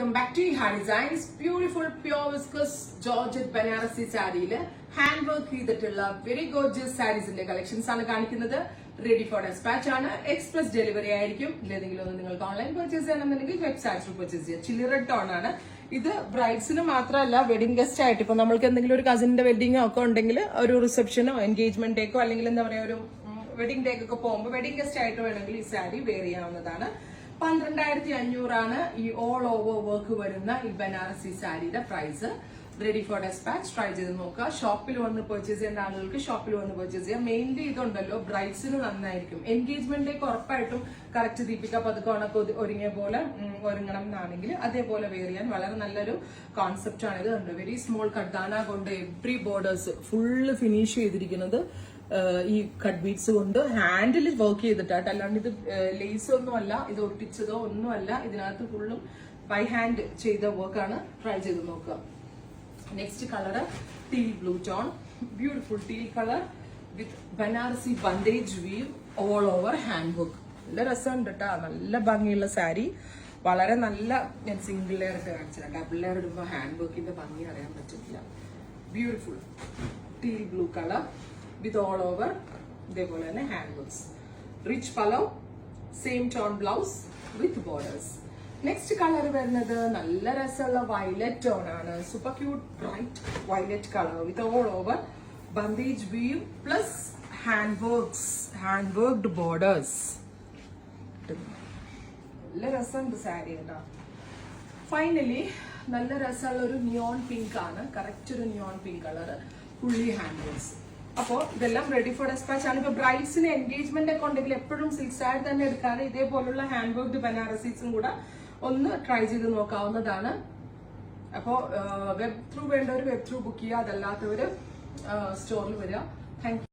Welcome back to ഹാ designs. Beautiful pure viscose georgette Banarasi സാരിയിൽ hand work ചെയ്തിട്ടുള്ള very gorgeous സാരീസിന്റെ കളക്ഷൻസ് ആണ് കാണിക്കുന്നത്. റെഡി ഫോർ ഡെസ്പാച്ച് ആണ്. എക്സ്പ്രസ് ഡെലിവറി ആയിരിക്കും. ഇല്ലെങ്കിലും ഒന്ന് നിങ്ങൾക്ക് ഓൺലൈൻ പർച്ചേസ് ചെയ്യണമെന്നുണ്ടെങ്കിൽ വെബ്സൈറ്റിൽ പർച്ചേസ് ചെയ്യാം. ചില്ലി റെഡ് ടോൺ ആണ് ഇത്. ബ്രൈഡ്സിന് മാത്രമല്ല, വെഡിങ് ഗസ്റ്റ് ആയിട്ട് ഇപ്പൊ നമ്മൾക്ക് എന്തെങ്കിലും ഒരു കസിന്റെ വെഡിങ്ങോ ഒക്കെ ഉണ്ടെങ്കിൽ, ഒരു റിസപ്ഷനോ എൻഗേജ്മെന്റ് ഡേക്കോ അല്ലെങ്കിൽ എന്താ പറയാ ഒരു വെഡിങ് ഡേക്കൊക്കെ പോകുമ്പോൾ വെഡിങ് ഗസ്റ്റ് ആയിട്ട് വേണമെങ്കിൽ ഈ സാരി വെയർ ചെയ്യാവുന്നതാണ്. 12,500 ഈ ഓൾ ഓവർ വർക്ക് വരുന്ന ഈ ബനാറസി സാരിയുടെ price. Ready for dispatch. Try ചെയ്ത് നോക്കുക. ഷോപ്പിൽ വന്ന് പർച്ചേസ് ചെയ്യേണ്ട ആളുകൾക്ക് ഷോപ്പിൽ വന്ന് പർച്ചേസ് ചെയ്യാം. മെയിൻലി ഇതുണ്ടല്ലോ ബ്രൈഡ്സിന് നന്നായിരിക്കും. എൻഗേജ്മെന്റിലേക്ക് ഉറപ്പായിട്ടും കറക്റ്റ് ദീപിക പതുക്കോണൊക്കെ ഒരുങ്ങിയ പോലെ ഒരുങ്ങണം എന്നാണെങ്കിൽ അതേപോലെ വെയർ ചെയ്യാൻ വളരെ നല്ലൊരു കോൺസെപ്റ്റ് ആണ്. ഇത് ഉണ്ട് വെരി സ്മോൾ കഡാന കൊണ്ട് എവ്രി ബോർഡേഴ്സ് ഫുള്ള് ഫിനിഷ് ചെയ്തിരിക്കുന്നത് ഈ കട്ട് ബീഡ്സ് കൊണ്ട് ഹാൻഡിൽ വർക്ക് ചെയ്തിട്ടാണ്. അല്ലാണ്ട് ഇത് ലേസ് ഒന്നുമല്ല, ഇത് ഒട്ടിച്ചതോ ഒന്നുമല്ല. ഇതിനകത്ത് ഫുള്ളും ബൈ ഹാൻഡ് ചെയ്ത വർക്കാണ്. ട്രൈ ചെയ്ത് നോക്കുക. Next colour teal blue tone. Beautiful teal colour with Banarasi bandhej weave all over hand work. നല്ല രസമുണ്ട് കേട്ടോ. നല്ല ഭംഗിയുള്ള സാരി. വളരെ നല്ല, ഞാൻ സിംഗിൾ ലെയർ ഇട്ട് കാണിച്ചില്ല. ഡബിൾ ലെയർ ഇടുമ്പോൾ ഹാൻഡ് വർക്കിന്റെ ഭംഗി അറിയാൻ പറ്റില്ല. Beautiful teal blue colour with all over ഇതേപോലെ തന്നെ hand works. Rich pallav, same tone blouse with borders. Next colour വരുന്നത് നല്ല രസമുള്ള വയലറ്റ് ടോൺ ആണ്. Super cute bright violet colour with all over bandhej weave plus hand worked borders. നല്ല രസമുണ്ട് സാരി കേട്ടോ. Finally നല്ല രസമുള്ള ഒരു നിയോൺ പിങ്ക് ആണ്. കറക്റ്റ് ഒരു neon pink colour, fully hand works. അപ്പോൾ ഇതെല്ലാം റെഡി ഫോർ ഡെസ്പാച്ച് ആണ്. ഇപ്പൊ ബ്രൈഡ്സിന് എൻഗേജ്മെന്റ് ഒക്കെ ഉണ്ടെങ്കിൽ എപ്പോഴും സിൽക്ക് സാരി തന്നെ എടുക്കാതെ ഇതേപോലുള്ള ഹാൻഡ് വർക്ക്ഡ് ബനാറസീസും കൂടെ ഒന്ന് ട്രൈ ചെയ്ത് നോക്കാവുന്നതാണ്. അപ്പോൾ വെബ് ത്രൂ വേണ്ടവർ വെബ് ത്രൂ ബുക്ക് ചെയ്യുക. അതല്ലാത്തവര് സ്റ്റോറിൽ വരിക. Thank you.